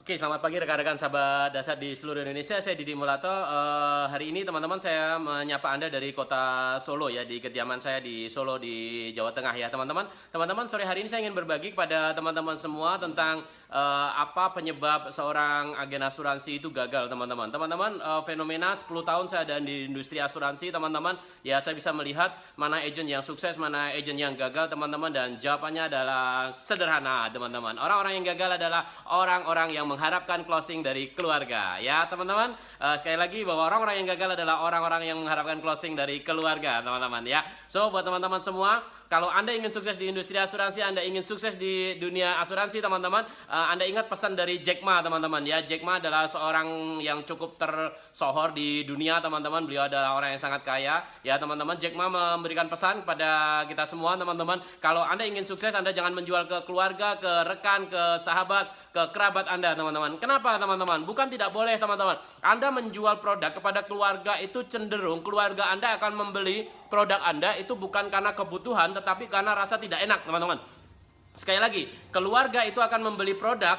Oke, selamat pagi rekan-rekan sahabat dasar di seluruh Indonesia. Saya Didi Mulato. Hari ini teman-teman saya menyapa Anda dari kota Solo ya, di kediaman saya di Solo di Jawa Tengah ya, teman-teman. Teman-teman, sore hari ini saya ingin berbagi kepada teman-teman semua tentang apa penyebab seorang agen asuransi itu gagal, teman-teman. Teman-teman, fenomena 10 tahun saya ada di industri asuransi, teman-teman. Ya, saya bisa melihat mana agent yang sukses, mana agent yang gagal, teman-teman, dan jawabannya adalah sederhana, teman-teman. Orang-orang yang gagal adalah orang-orang yang mengharapkan closing dari keluarga ya, teman-teman. Sekali lagi bahwa orang-orang yang gagal adalah orang-orang yang mengharapkan closing dari keluarga, teman-teman ya. So buat teman-teman semua, kalau Anda ingin sukses di industri asuransi, Anda ingin sukses di dunia asuransi, teman-teman, Anda ingat pesan dari Jack Ma, teman-teman ya. Jack Ma adalah seorang yang cukup tersohor di dunia, teman-teman. Beliau adalah orang yang sangat kaya ya, teman-teman. Jack Ma memberikan pesan pada kita semua, teman-teman. Kalau Anda ingin sukses, Anda jangan menjual ke keluarga, ke rekan, ke sahabat, ke kerabat Anda, teman-teman. Kenapa, teman-teman? Bukan tidak boleh, teman-teman. Anda menjual produk kepada keluarga itu cenderung keluarga Anda akan membeli produk Anda itu bukan karena kebutuhan, tetapi karena rasa tidak enak, teman-teman. Sekali lagi, keluarga itu akan membeli produk.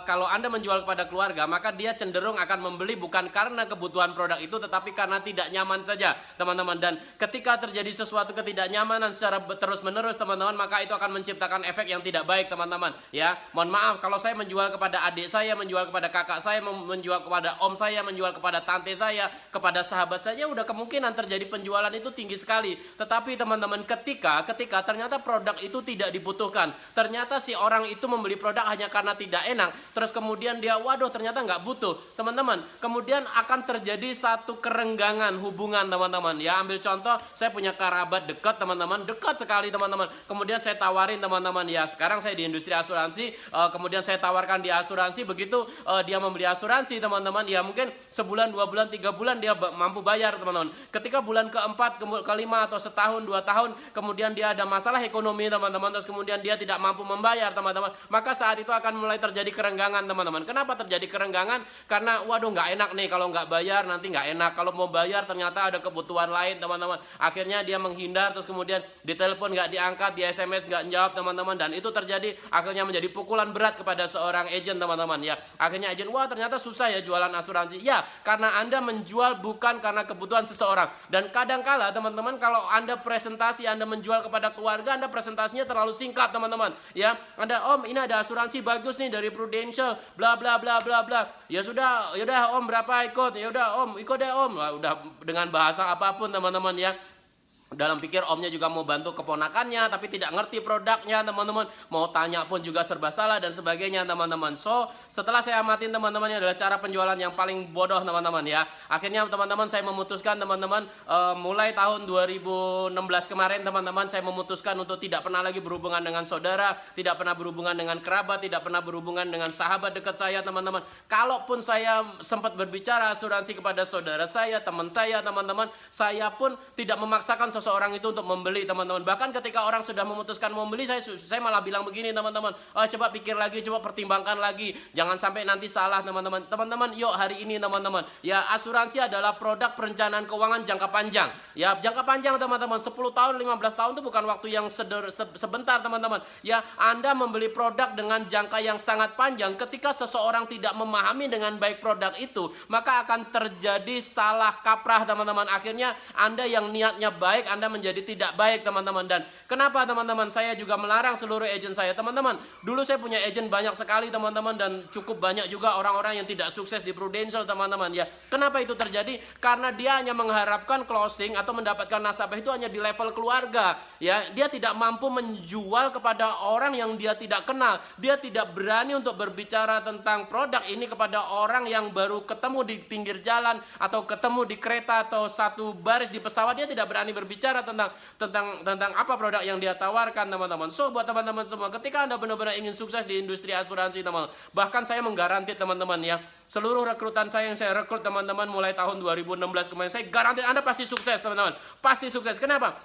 Kalau Anda menjual kepada keluarga, maka dia cenderung akan membeli bukan karena kebutuhan produk itu, tetapi karena tidak nyaman saja, teman-teman. Dan ketika terjadi sesuatu ketidaknyamanan secara terus-menerus, teman-teman, maka itu akan menciptakan efek yang tidak baik, teman-teman. Ya, mohon maaf kalau saya menjual kepada adik saya, menjual kepada kakak saya, menjual kepada om saya, menjual kepada tante saya, kepada sahabat saya, udah kemungkinan terjadi penjualan itu tinggi sekali. Tetapi teman-teman, ketika ternyata produk itu tidak dibutuhkan, ternyata si orang itu membeli produk hanya karena tidak enak, terus kemudian dia waduh ternyata nggak butuh, teman-teman, kemudian akan terjadi satu kerenggangan hubungan, teman-teman ya. Ambil contoh, saya punya kerabat dekat, teman-teman, dekat sekali, teman-teman, kemudian saya tawarin, teman-teman ya, sekarang saya di industri asuransi, kemudian saya tawarkan di asuransi, begitu dia membeli asuransi, teman-teman ya, mungkin sebulan, 2 bulan, 3 bulan dia mampu bayar, teman-teman. Ketika bulan keempat, kelima, atau setahun, 2 tahun, kemudian dia ada masalah ekonomi, teman-teman, terus kemudian dia tidak mampu membayar, teman-teman, maka saat itu akan mulai terjadi kerenggangan, teman-teman. Kenapa terjadi kerenggangan? Karena waduh nggak enak nih, kalau nggak bayar nanti nggak enak, kalau mau bayar ternyata ada kebutuhan lain, teman-teman. Akhirnya dia menghindar, terus kemudian ditelepon nggak diangkat, di SMS nggak jawab, teman-teman, dan itu terjadi akhirnya menjadi pukulan berat kepada seorang agent, teman-teman ya. Akhirnya agent, wah ternyata susah ya jualan asuransi ya, karena Anda menjual bukan karena kebutuhan seseorang. Dan kadangkala, teman-teman, kalau Anda presentasi, Anda menjual kepada keluarga, Anda presentasinya terlalu singkat, teman-teman ya. Anda, om ini ada asuransi bagus nih dari Prudential, bla bla bla bla bla, ya sudah, yaudah om berapa ikut, ya udah om ikut deh om. Wah, udah dengan bahasa apapun, teman-teman ya, dalam pikir omnya juga mau bantu keponakannya, tapi tidak ngerti produknya, teman-teman. Mau tanya pun juga serba salah dan sebagainya, teman-teman. So setelah saya amatin, teman-teman, ini adalah cara penjualan yang paling bodoh, teman-teman ya. Akhirnya teman-teman saya memutuskan, teman-teman, mulai tahun 2016 kemarin, teman-teman, saya memutuskan untuk tidak pernah lagi berhubungan dengan saudara, tidak pernah berhubungan dengan kerabat, tidak pernah berhubungan dengan sahabat dekat saya, teman-teman. Kalaupun saya sempat berbicara asuransi kepada saudara saya, teman saya, teman-teman, saya pun tidak memaksakan seseorang itu untuk membeli, teman-teman. Bahkan ketika orang sudah memutuskan membeli, saya malah bilang begini, teman-teman, coba pikir lagi, coba pertimbangkan lagi, jangan sampai nanti salah, teman-teman. Teman-teman, yuk hari ini, teman-teman ya, asuransi adalah produk perencanaan keuangan jangka panjang ya, jangka panjang, teman-teman. 10 tahun, 15 tahun itu bukan waktu yang sebentar, teman-teman ya. Anda membeli produk dengan jangka yang sangat panjang. Ketika seseorang tidak memahami dengan baik produk itu, maka akan terjadi salah kaprah, teman-teman. Akhirnya Anda yang niatnya baik, Anda menjadi tidak baik, teman-teman. Dan kenapa, teman-teman, saya juga melarang seluruh agent saya, teman-teman. Dulu saya punya agent banyak sekali, teman-teman, dan cukup banyak juga orang-orang yang tidak sukses di Prudential, teman-teman ya. Kenapa itu terjadi? Karena dia hanya mengharapkan closing atau mendapatkan nasabah itu hanya di level keluarga ya. Dia tidak mampu menjual kepada orang yang dia tidak kenal. Dia tidak berani untuk berbicara tentang produk ini kepada orang yang baru ketemu di pinggir jalan, atau ketemu di kereta, atau satu baris di pesawat. Dia tidak berani berbicara tentang apa produk yang dia tawarkan, teman-teman. So buat teman-teman semua, ketika Anda benar-benar ingin sukses di industri asuransi, teman-teman, bahkan saya menggaranti, teman-teman ya, seluruh rekrutan saya yang saya rekrut, teman-teman, mulai tahun 2016 kemarin, saya garanti Anda pasti sukses, teman-teman, pasti sukses. Kenapa?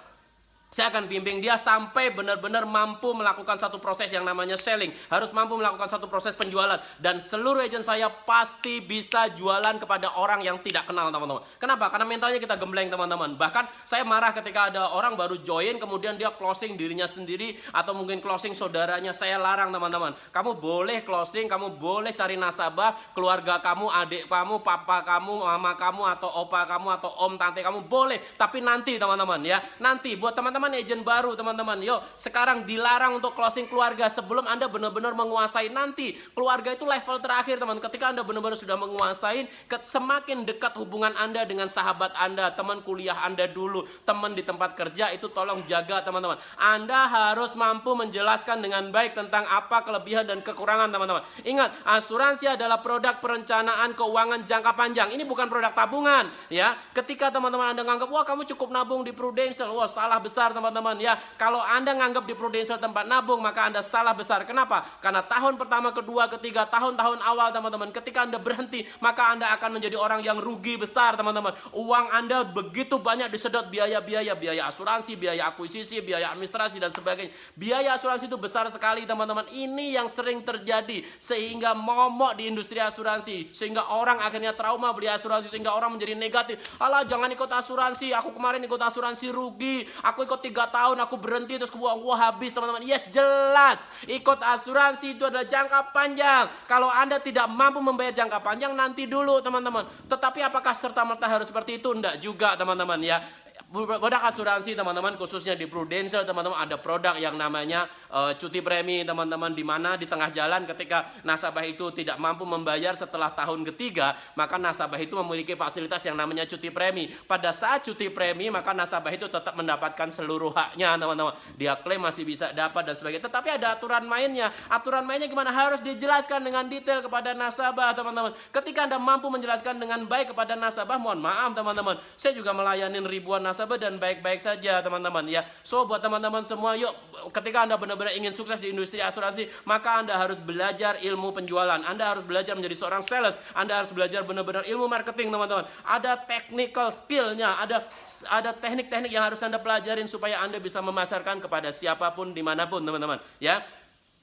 Saya akan bimbing dia sampai benar-benar mampu melakukan satu proses yang namanya selling. Harus mampu melakukan satu proses penjualan. Dan seluruh agent saya pasti bisa jualan kepada orang yang tidak kenal, teman-teman. Kenapa? Karena mentalnya kita gembleng, teman-teman. Bahkan saya marah ketika ada orang baru join, kemudian dia closing dirinya sendiri, atau mungkin closing saudaranya. Saya larang, teman-teman. Kamu boleh closing, kamu boleh cari nasabah, keluarga kamu, adik kamu, papa kamu, mama kamu, atau opa kamu, atau om, tante kamu, boleh. Tapi nanti, teman-teman, ya. Nanti, buat teman-teman agent baru, teman-teman, yuk sekarang dilarang untuk closing keluarga sebelum Anda benar-benar menguasai. Nanti keluarga itu level terakhir, teman. Ketika Anda benar-benar sudah menguasai, semakin dekat hubungan Anda dengan sahabat Anda, teman kuliah Anda dulu, teman di tempat kerja, itu tolong jaga, teman-teman. Anda harus mampu menjelaskan dengan baik tentang apa kelebihan dan kekurangan, teman-teman. Ingat, asuransi adalah produk perencanaan keuangan jangka panjang. Ini bukan produk tabungan, ya. Ketika teman-teman Anda nganggap, wah kamu cukup nabung di Prudential, wah salah besar, teman-teman, ya. Kalau Anda nganggap di Prudential tempat nabung, maka Anda salah besar. Kenapa? Karena tahun pertama, kedua, ketiga, tahun-tahun awal, teman-teman, ketika Anda berhenti, maka Anda akan menjadi orang yang rugi besar, teman-teman. Uang Anda begitu banyak disedot biaya asuransi, biaya akuisisi, biaya administrasi, dan sebagainya. Biaya asuransi itu besar sekali, teman-teman. Ini yang sering terjadi, sehingga momok di industri asuransi, sehingga orang akhirnya trauma beli asuransi, sehingga orang menjadi negatif. Alah, jangan ikut asuransi, aku kemarin ikut asuransi rugi, aku ikut 3 tahun, aku berhenti, terus uang gua habis, teman-teman. Yes, jelas. Ikut asuransi itu adalah jangka panjang. Kalau Anda tidak mampu membayar jangka panjang, nanti dulu, teman-teman. Tetapi apakah serta-merta harus seperti itu? Enggak juga, teman-teman, ya. Produk asuransi, teman-teman, khususnya di Prudential, teman-teman, ada produk yang namanya cuti premi, teman-teman, di mana di tengah jalan ketika nasabah itu tidak mampu membayar setelah tahun ketiga, maka nasabah itu memiliki fasilitas yang namanya cuti premi. Pada saat cuti premi, maka nasabah itu tetap mendapatkan seluruh haknya, teman-teman. Dia klaim masih bisa dapat dan sebagainya. Tetapi ada aturan mainnya. Aturan mainnya gimana? Harus dijelaskan dengan detail kepada nasabah, teman-teman. Ketika Anda mampu menjelaskan dengan baik kepada nasabah, mohon maaf, teman-teman, saya juga melayani ribuan nasabah dan baik-baik saja, teman-teman, ya. So buat teman-teman semua, yuk, ketika Anda benar-benar ingin sukses di industri asuransi, maka Anda harus belajar ilmu penjualan. Anda harus belajar menjadi seorang sales. Anda harus belajar benar-benar ilmu marketing, teman-teman. Ada technical skill-nya, ada teknik-teknik yang harus Anda pelajarin supaya Anda bisa memasarkan kepada siapapun dimanapun, teman-teman, ya.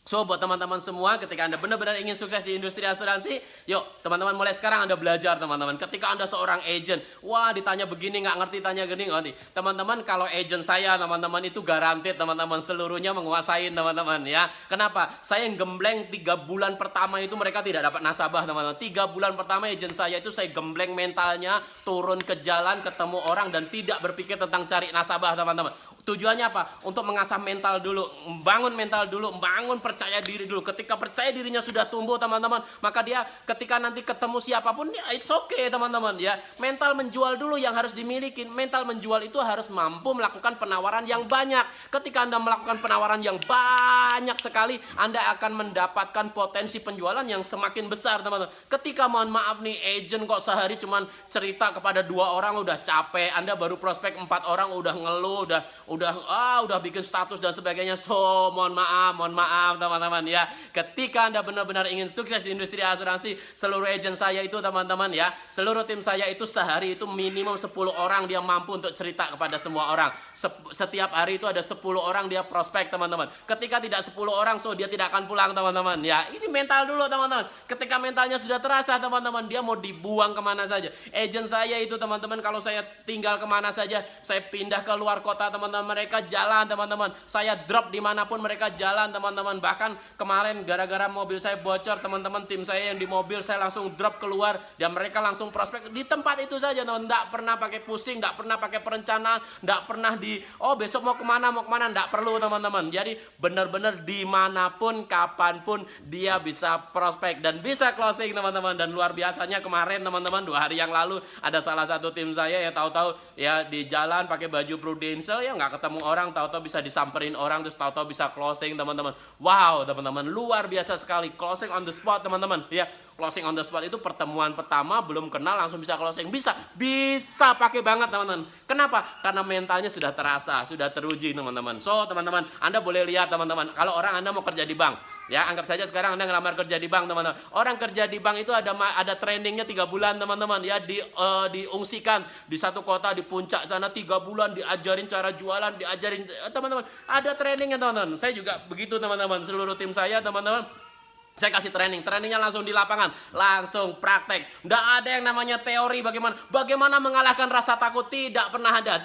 So buat teman-teman semua, ketika Anda benar-benar ingin sukses di industri asuransi, yuk teman-teman, mulai sekarang Anda belajar, teman-teman. Ketika Anda seorang agent, wah ditanya begini nggak ngerti, tanya gini nggak ngerti. Teman-teman, kalau agent saya, teman-teman, itu garanti, teman-teman, seluruhnya menguasain, teman-teman, ya. Kenapa? Saya yang gembleng 3 bulan pertama itu mereka tidak dapat nasabah, teman-teman. 3 bulan pertama agent saya itu saya gembleng mentalnya, turun ke jalan, ketemu orang, dan tidak berpikir tentang cari nasabah, teman-teman. Tujuannya apa? Untuk mengasah mental dulu, membangun mental dulu, membangun percaya diri dulu. Ketika percaya dirinya sudah tumbuh, teman-teman, maka dia ketika nanti ketemu siapapun, ya it's okay, teman-teman, ya. Mental menjual dulu yang harus dimiliki. Mental menjual itu harus mampu melakukan penawaran yang banyak. Ketika Anda melakukan penawaran yang banyak sekali, Anda akan mendapatkan potensi penjualan yang semakin besar, teman-teman. Ketika, mohon maaf nih, agent kok sehari cuman cerita kepada 2 orang udah capek, Anda baru prospek 4 orang udah ngeluh, udah bikin status dan sebagainya. So mohon maaf, teman-teman, ya. Ketika Anda benar-benar ingin sukses di industri asuransi, seluruh agent saya itu, teman-teman, ya, seluruh tim saya itu sehari itu minimum 10 orang dia mampu untuk cerita kepada semua orang. Setiap hari itu ada 10 orang dia prospek, teman-teman. Ketika tidak 10 orang, so dia tidak akan pulang, teman-teman, ya. Ini mental dulu, teman-teman. Ketika mentalnya sudah terasa, teman-teman, dia mau dibuang kemana saja. Agent saya itu, teman-teman, kalau saya tinggal kemana saja, saya pindah ke luar kota, teman-teman, mereka jalan, teman-teman. Saya drop dimanapun mereka jalan, teman-teman. Bahkan kemarin gara-gara mobil saya bocor, teman-teman, tim saya yang di mobil saya langsung drop keluar dan mereka langsung prospek di tempat itu saja, teman. Nggak pernah pakai pusing, nggak pernah pakai perencanaan, nggak pernah besok mau kemana, nggak perlu, teman-teman. Jadi benar-benar dimanapun, kapanpun dia bisa prospek dan bisa closing, teman-teman. Dan luar biasanya kemarin, teman-teman, 2 hari yang lalu ada salah satu tim saya ya, tahu-tahu ya di jalan pakai baju Prudential, ya nggak ketemu orang, tahu-tahu bisa disamperin orang, terus tahu-tahu bisa closing, teman-teman. Wow, teman-teman, luar biasa sekali. Closing on the spot, teman-teman, ya. Closing on the spot itu pertemuan pertama, belum kenal langsung bisa closing. Bisa pakai banget, teman-teman. Kenapa? Karena mentalnya sudah terasa, sudah teruji, teman-teman. So teman-teman, Anda boleh lihat, teman-teman, kalau orang Anda mau kerja di bank, Ya, anggap saja sekarang Anda ngelamar kerja di bank, teman-teman. Orang kerja di bank itu ada trainingnya 3 bulan, teman-teman. Ya, diungsikan di satu kota di puncak sana 3 bulan, diajarin cara jualan, diajarin teman-teman. Ada trainingnya, teman-teman. Saya juga begitu, teman-teman. Seluruh tim saya, teman-teman. Saya kasih trainingnya langsung di lapangan, langsung praktek. Nggak ada yang namanya teori bagaimana mengalahkan rasa takut, tidak pernah ada,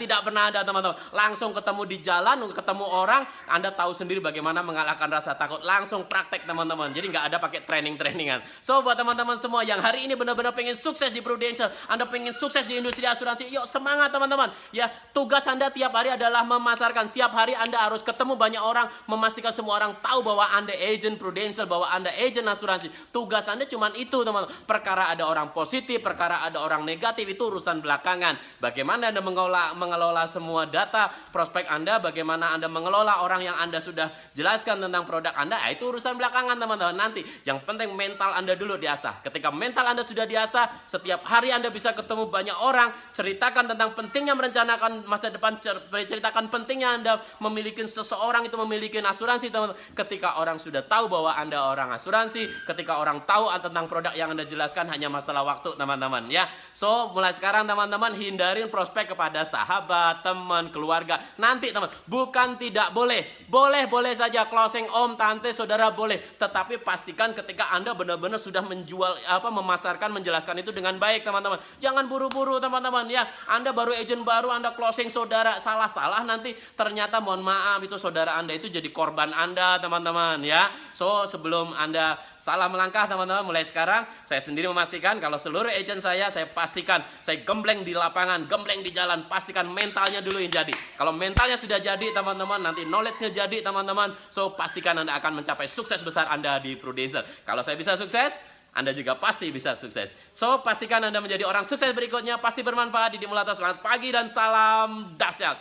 teman-teman. Langsung ketemu di jalan, ketemu orang, Anda tahu sendiri bagaimana mengalahkan rasa takut. Langsung praktek, teman-teman. Jadi nggak ada pakai trainingan. So buat teman-teman semua yang hari ini benar-benar pengen sukses di Prudential, Anda pengen sukses di industri asuransi, yuk semangat, teman-teman. Ya, tugas Anda tiap hari adalah memasarkan. Setiap hari Anda harus ketemu banyak orang, memastikan semua orang tahu bahwa Anda agent Prudential, bahwa Anda agent asuransi. Tugas Anda cuma itu, teman-teman. Perkara ada orang positif, perkara ada orang negatif, itu urusan belakangan. Bagaimana Anda mengelola semua data prospek Anda, bagaimana Anda mengelola orang yang Anda sudah jelaskan tentang produk Anda, itu urusan belakangan, teman-teman. Nanti yang penting mental Anda dulu diasah. Ketika mental Anda sudah diasah, setiap hari Anda bisa ketemu banyak orang, ceritakan tentang pentingnya merencanakan masa depan, ceritakan pentingnya Anda memiliki seseorang itu memiliki asuransi, teman-teman. Ketika orang sudah tahu bahwa Anda orang asuransi, ketika orang tahu tentang produk yang Anda jelaskan, hanya masalah waktu, teman-teman, ya. So, mulai sekarang, teman-teman, hindarin prospek kepada sahabat, teman, keluarga. Nanti, teman, bukan tidak boleh. Boleh saja closing om, tante, saudara boleh. Tetapi pastikan ketika Anda benar-benar sudah memasarkan, menjelaskan itu dengan baik, teman-teman. Jangan buru-buru, teman-teman, ya. Anda baru agent baru, Anda closing saudara, salah-salah nanti ternyata mohon maaf itu saudara Anda itu jadi korban Anda, teman-teman, ya. So, sebelum Anda salah melangkah, teman-teman, mulai sekarang saya sendiri memastikan kalau seluruh agent saya pastikan saya gembleng di lapangan, gembleng di jalan, pastikan mentalnya dulu yang jadi. Kalau mentalnya sudah jadi, teman-teman, nanti knowledge-nya jadi, teman-teman. So, pastikan Anda akan mencapai sukses besar Anda di Prudential. Kalau saya bisa sukses, Anda juga pasti bisa sukses. So, pastikan Anda menjadi orang sukses berikutnya, pasti bermanfaat. Didi Mulata, selamat pagi dan salam dahsyat.